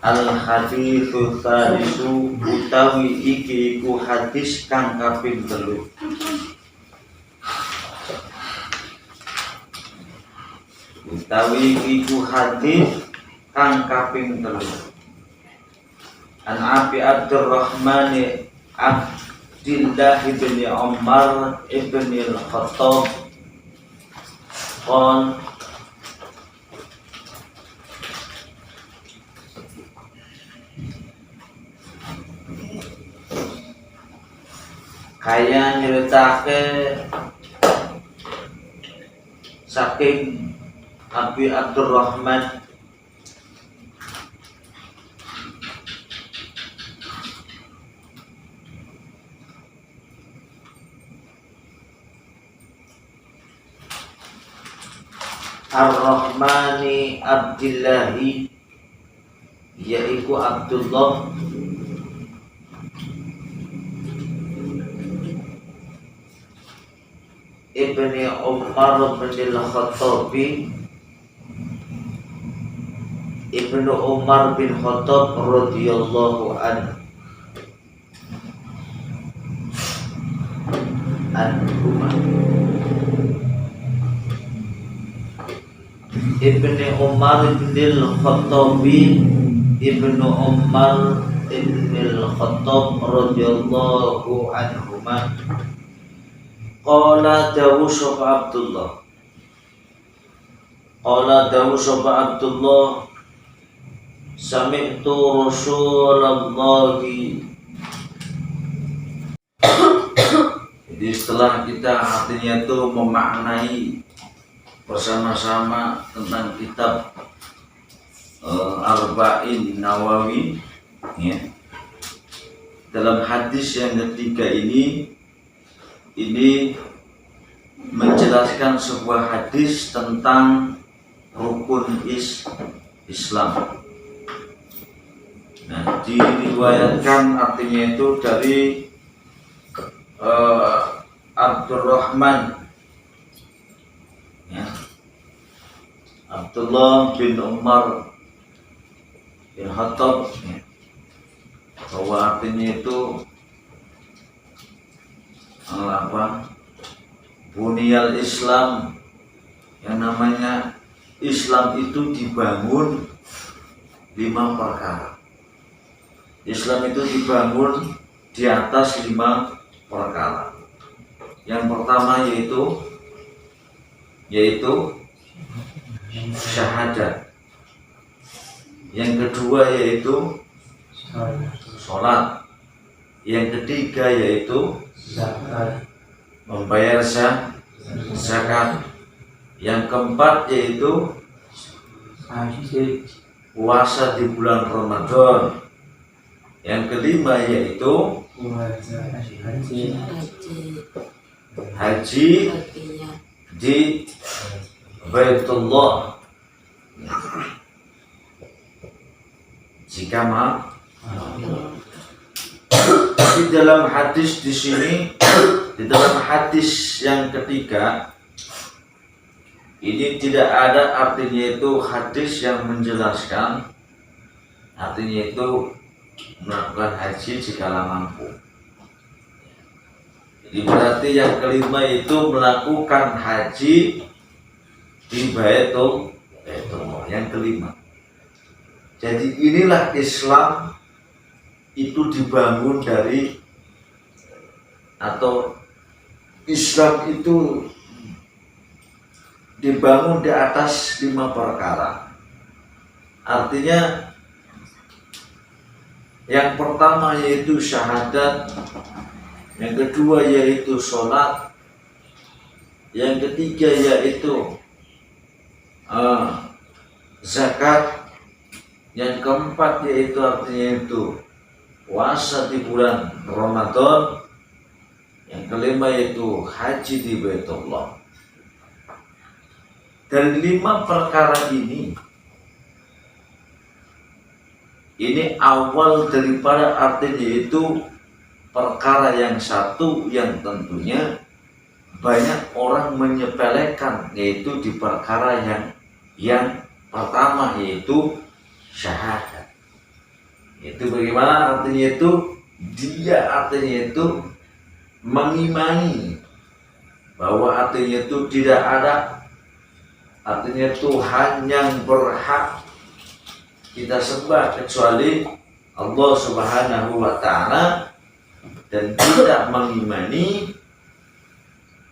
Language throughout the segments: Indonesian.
Al haditsu tsalisu utawi iki iku hadis kang kaping 3. Utawi iku hadis kang kaping 3. An Abi Abdurrahman Abdillah ibn Umar ibn al-Khattab qol kaya nyeritake saking Abi Abdurrahman Ar-Rahmani Abdillahi, yaiku Abdullah ibni Umar bin al-Khattabi, Ibnu Umar bin Khattab radhiyallahu anhu Ibnu Umar bin al-Khattabi, Ibnu Umar bin al-Khattab radhiyallahu anhuma qala dawu sapa Abdullah, qala dawu sapa Abdullah sami'tu Rasulullah. Jadi setelah kita artinya itu memaknai bersama-sama tentang kitab Arba'in Nawawi ya. Dalam hadis yang ketiga ini menjelaskan sebuah hadis tentang rukun Islam. Nah, diriwayatkan artinya itu dari Abdurrahman ya. Abdullah bin Umar bin Khattab ya. Bahwa artinya itu Buniyal Islam, yang namanya Islam itu dibangun 5 perkara. Islam itu dibangun di atas 5 perkara. Yang pertama yaitu syahadat. Yang kedua yaitu sholat. Yang ketiga yaitu membayar zakat. Yang keempat yaitu puasa di bulan Ramadan. Yang kelima yaitu haji di Baitullah. Jika di dalam hadis di sini, di dalam hadis yang ketiga ini tidak ada artinya itu hadis yang menjelaskan artinya itu melakukan haji jikalau mampu. Jadi berarti yang kelima itu melakukan haji di Baitullah. Yang kelima. Jadi inilah Islam itu dibangun dari, atau Islam itu dibangun di atas 5 perkara. Artinya yang pertama yaitu syahadat, yang kedua yaitu sholat, yang ketiga yaitu zakat, yang keempat yaitu artinya itu puasa di bulan Ramadan, yang kelima yaitu haji di Baitullah. Dari 5 perkara ini awal daripada artinya itu perkara yang satu yang tentunya banyak orang menyepelekan, yaitu di perkara yang pertama yaitu syahadat. Itu bagaimana artinya itu? Dia artinya itu mengimani bahwa artinya itu tidak ada artinya Tuhan yang berhak kita sembah kecuali Allah Subhanahu wa Ta'ala, dan tidak mengimani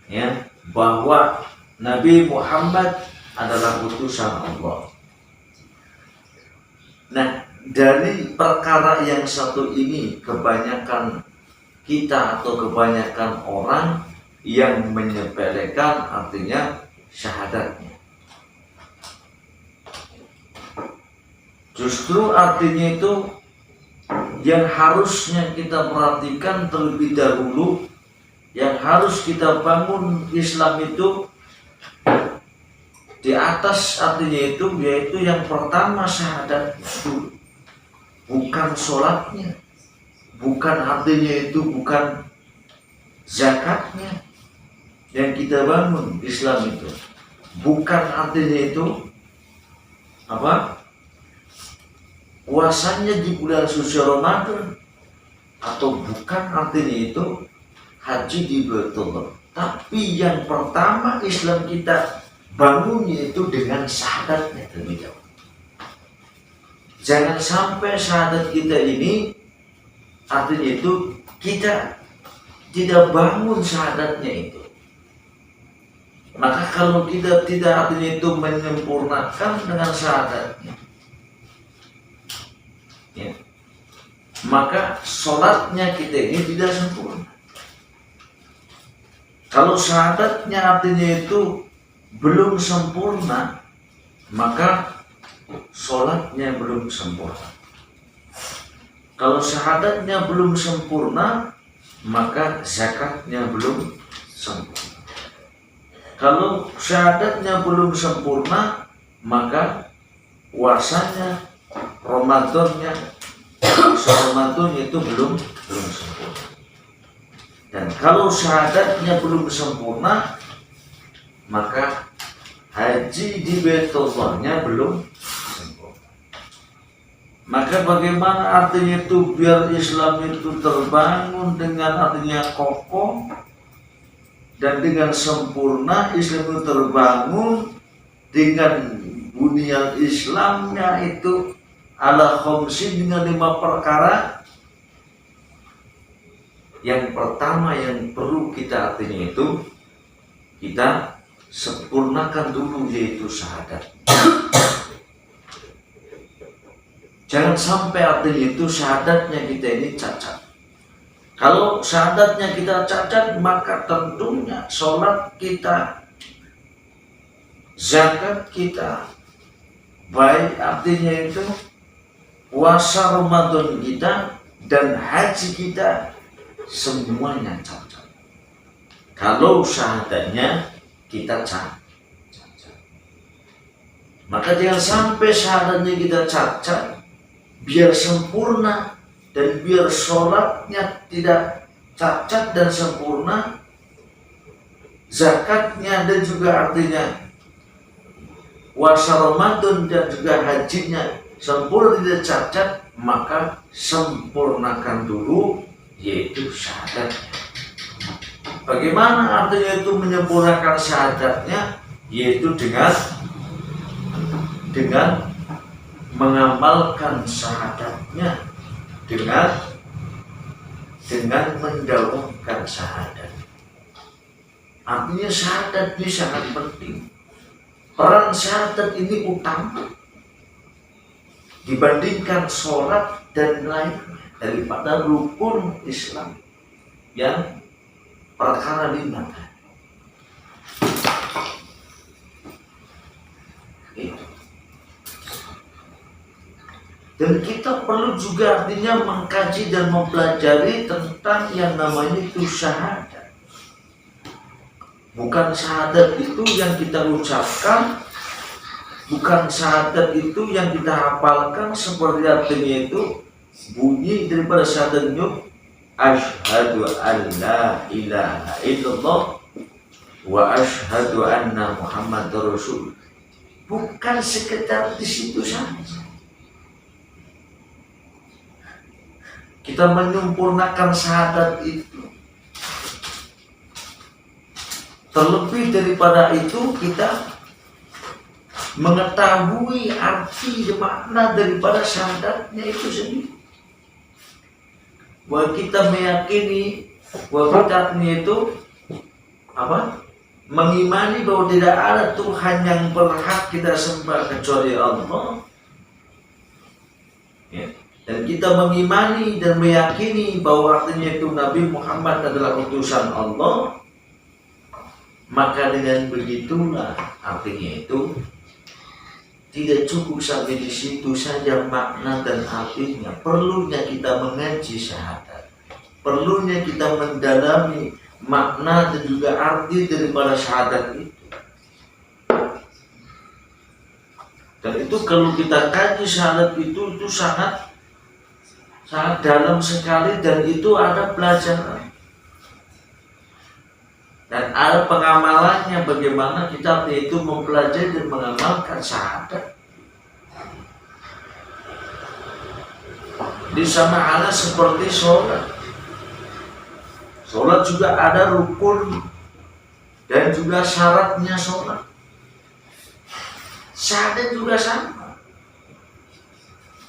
ya bahwa Nabi Muhammad adalah utusan Allah. Nah, dari perkara yang satu ini kebanyakan kita atau kebanyakan orang yang menyepelekan artinya syahadatnya. Justru artinya itu yang harusnya kita perhatikan terlebih dahulu, yang harus kita bangun Islam itu di atas artinya itu, yaitu yang pertama syahadat itu, bukan sholatnya, bukan artinya itu, bukan zakatnya yang kita bangun Islam itu, bukan artinya itu apa puasanya di bulan suci Ramadan, atau bukan artinya itu haji di Baitullah. Tapi yang pertama Islam kita bangun yaitu dengan syahadatnya terlebih dahulu. Jangan sampai syahadat kita ini artinya itu kita tidak bangun syahadatnya itu. Maka kalau kita tidak artinya itu menyempurnakan dengan syahadatnya, ya, maka sholatnya kita ini tidak sempurna. Kalau syahadatnya artinya itu belum sempurna, maka sholatnya belum sempurna. Kalau syahadatnya belum sempurna, maka zakatnya belum sempurna. Kalau syahadatnya belum sempurna, maka puasanya, Ramadannya, itu belum sempurna. Dan kalau syahadatnya belum sempurna, maka haji di Baitullahnya belum sempurna. Maka bagaimana artinya itu biar Islam itu terbangun dengan artinya kokoh dan dengan sempurna? Islam itu terbangun dengan bunyian Islamnya itu ala khamsin, dengan 5 perkara. Yang pertama yang perlu kita artinya itu kita sempurnakan dulu, yaitu syahadat. Jangan sampai artinya itu syahadatnya kita ini cacat. Kalau syahadatnya kita cacat, maka tentunya sholat kita, zakat kita, baik artinya itu puasa Ramadan kita dan haji kita, semuanya cacat. Kalau syahadatnya kita cacat, maka jangan sampai syahadatnya kita cacat. Biar sempurna dan biar sholatnya tidak cacat dan sempurna, zakatnya dan juga artinya puasa Ramadan dan juga hajinya sempurna tidak cacat, maka sempurnakan dulu yaitu syahadatnya. Bagaimana artinya itu menyempurnakan syahadatnya? Yaitu dengan mengamalkan syahadatnya, dengan mendakwahkan syahadat. Artinya syahadat ini sangat penting. Peran syahadat ini utama dibandingkan sholat dan lain daripada rukun Islam yang perkara 5 itu. Dan kita perlu juga artinya mengkaji dan mempelajari tentang yang namanya itu syahadat. Bukan syahadat itu yang kita ucapkan, bukan syahadat itu yang kita hafalkan seperti artinya itu bunyi daripada syahadat itu asyhadu an la ilaha illallah wa asyhadu anna muhammadar rasul. Bukan sekedar di situ saja. kita menyempurnakan syahadat itu. Terlebih daripada itu, kita mengetahui arti dan makna daripada syahadatnya itu sendiri. Bahwa kita meyakini bahwa kita itu mengimani bahwa tidak ada Tuhan yang berhak kita sembah kecuali Allah. Ya. Dan kita mengimani dan meyakini bahwa artinya itu Nabi Muhammad adalah utusan Allah. Maka dengan begitulah artinya itu tidak cukup sampai di situ saja makna dan artinya. Perlunya kita mengaji syahadat. Perlunya kita mendalami makna dan juga arti daripada syahadat itu. Dan itu kalau kita kaji syahadat itu sangat dalam sekali, dan itu ada pelajaran. Dan ada pengamalannya, bagaimana kita itu mempelajari dan mengamalkan syahadat. Di sama halnya seperti sholat. Sholat juga ada rukun dan juga syaratnya sholat. Syahadat juga sama.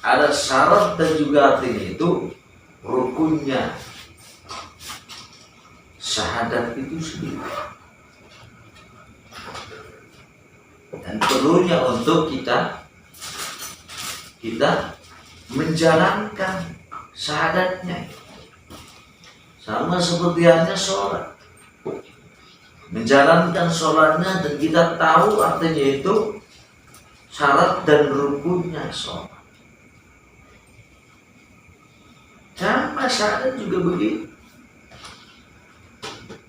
Ada syarat dan juga artinya itu rukunnya. Syahadat itu sendiri. Dan perlunya untuk kita menjalankan syahadatnya. Sama seperti hanya sholat. Menjalankan sholatnya dan kita tahu artinya itu syarat dan rukunnya sholat. Sama syahadat juga begitu.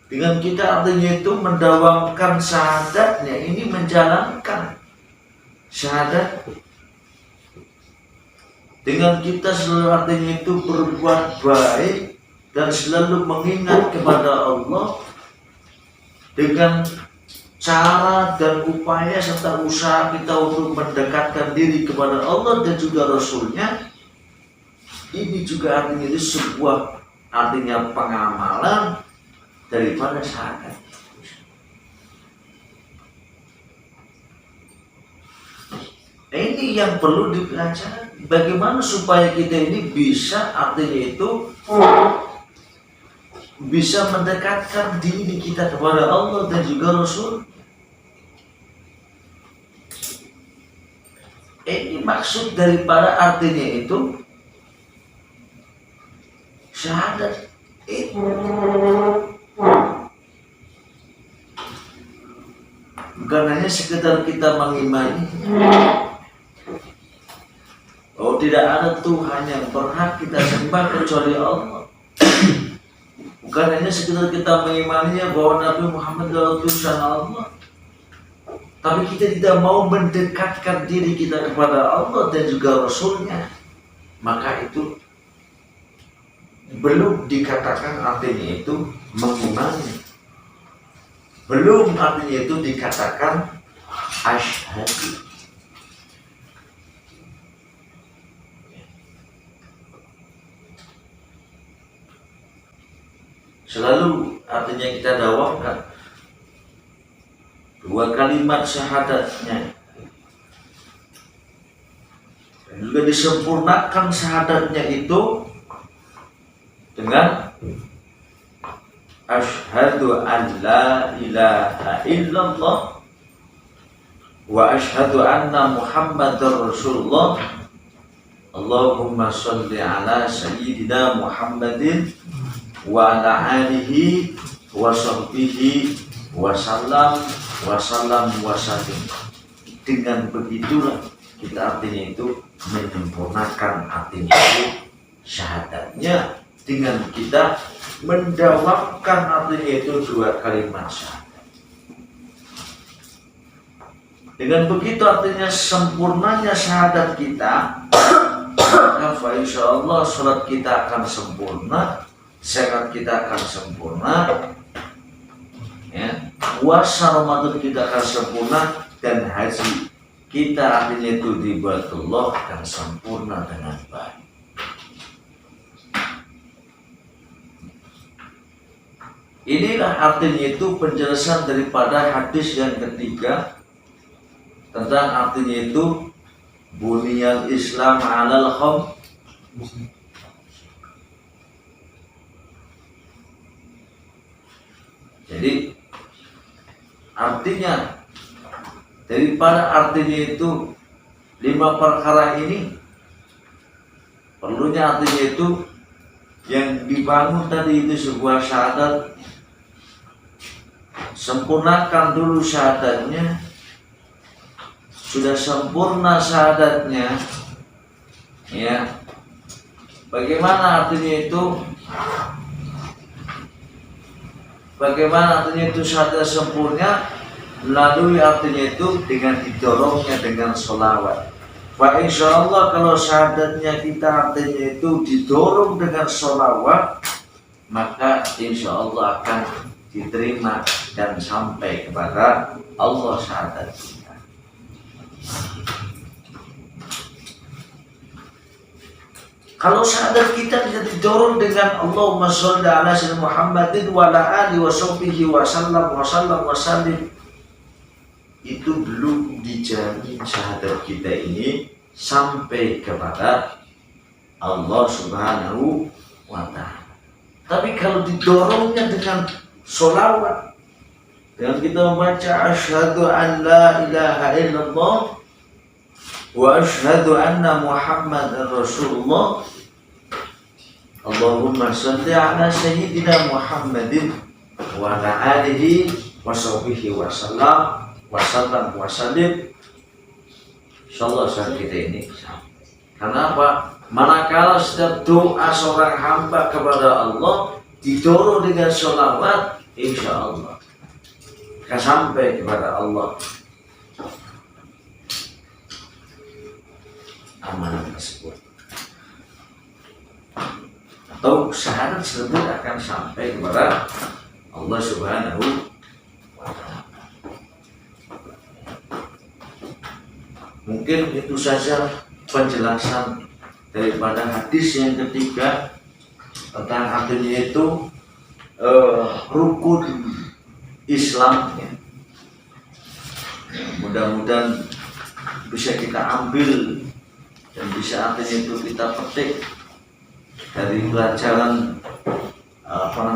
Dengan kita artinya itu mendawamkan syahadatnya, ini menjalankan syahadat. Dengan kita selalu artinya itu berbuat baik dan selalu mengingat kepada Allah dengan cara dan upaya serta usaha kita untuk mendekatkan diri kepada Allah dan juga Rasulnya. Ini juga artinya itu sebuah artinya pengamalan daripada syahadat. Ini yang perlu dipelajari. Bagaimana supaya kita ini bisa artinya itu bisa mendekatkan diri kita kepada Allah dan juga Rasul. Ini maksud daripada artinya itu syahadat itu. Bukan hanya sekedar kita mengimani bahwa tidak ada Tuhan yang berhak kita sembah kecuali Allah. Bukan hanya sekedar kita mengimaninya bahwa Nabi Muhammad adalah utusan Allah, tapi kita tidak mau mendekatkan diri kita kepada Allah dan juga Rasulnya. Maka itu belum dikatakan artinya itu mengimani. Belum artinya itu dikatakan asyhadu. Selalu artinya kita dawamkan dua kalimat syahadatnya, dan juga disempurnakan syahadatnya itu dengan asyhadu an la ilaha illallah wa asyhadu anna muhammadar rasulullah. Allahumma sholli ala sayyidina Muhammadin wa ala alihi wa sahbihi wa sallam wa sallam wa sallim. Dengan begitulah kita artinya itu menyempurnakan artinya itu syahadatnya, dengan kita mendawamkan artinya itu dua kalimat syahadat. Dengan begitu artinya sempurnanya syahadat kita, maka insyaallah salat kita akan sempurna, zakat kita akan sempurna, ya, puasa Ramadan kita akan sempurna, dan haji kita artinya itu di Baitullah akan sempurna dengan baik. Inilah artinya itu penjelasan daripada hadis yang ketiga tentang artinya itu buniyal Islam alal khams. Jadi artinya daripada artinya itu 5 perkara ini, perlunya artinya itu yang dibangun tadi itu sebuah syahadat. Sempurnakan dulu syahadatnya. Sudah sempurna syahadatnya, ya. Bagaimana artinya itu? Bagaimana artinya itu syahadat sempurna? Melalui artinya itu dengan didorongnya dengan sholawat. Pak, insya Allah kalau syahadatnya kita artinya itu didorong dengan sholawat, maka insya Allah akan diterima dan sampai kepada Allah syahadat kita. Kalau syahadat kita tidak didorong dengan Allahumma sholli ala sayyidina Muhammadin wa ala alihi wa sahbihi wa sallam, itu belum dijamin syahadat kita ini sampai kepada Allah Subhanahu wa ta'ala. Tapi kalau didorongnya dengan sholawat, dengan kita membaca asyhadu an la ilaha illallah wa asyhadu anna Muhammadar Rasulullah, Allahumma sholli ala sayyidina Muhammadin wa ala alihi wa sahbihi wa sallam, insyaallah saat kita ini. Karena apa? Manakala setiap doa seorang hamba kepada Allah didorong dengan sholawat, insyaallah akan sampai kepada Allah amanah tersebut, atau syahadat tersebut akan sampai kepada Allah Subhanahu wa ta'ala. Mungkin itu saja penjelasan daripada hadis yang ketiga tentang artinya itu rukun Islam, ya. Mudah-mudahan bisa kita ambil dan bisa artinya itu kita petik dari pelajaran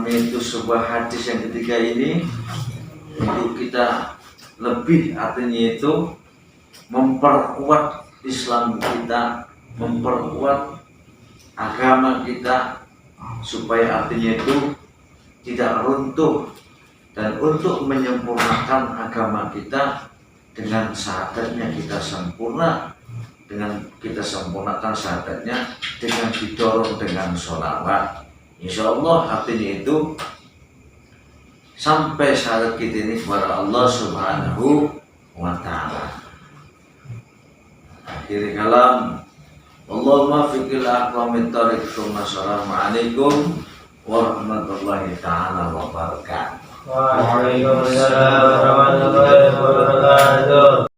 itu sebuah hadis yang ketiga ini, untuk kita lebih artinya itu memperkuat Islam kita, memperkuat agama kita, supaya artinya itu tidak runtuh, dan untuk menyempurnakan agama kita dengan syahadatnya kita sempurna, dengan kita sempurnakan syahadatnya dengan didorong dengan sholawat, insya Allah artinya itu sampai syahadat kita ini kepada Allah Subhanahu wa ta'ala. Akhir kalam, Allahumma fiqil aqwamit tariq. Assalamualaikum warahmatullahi ta'ala wabarakatuh. Waalaikumsalam warahmatullahi wabarakatuh.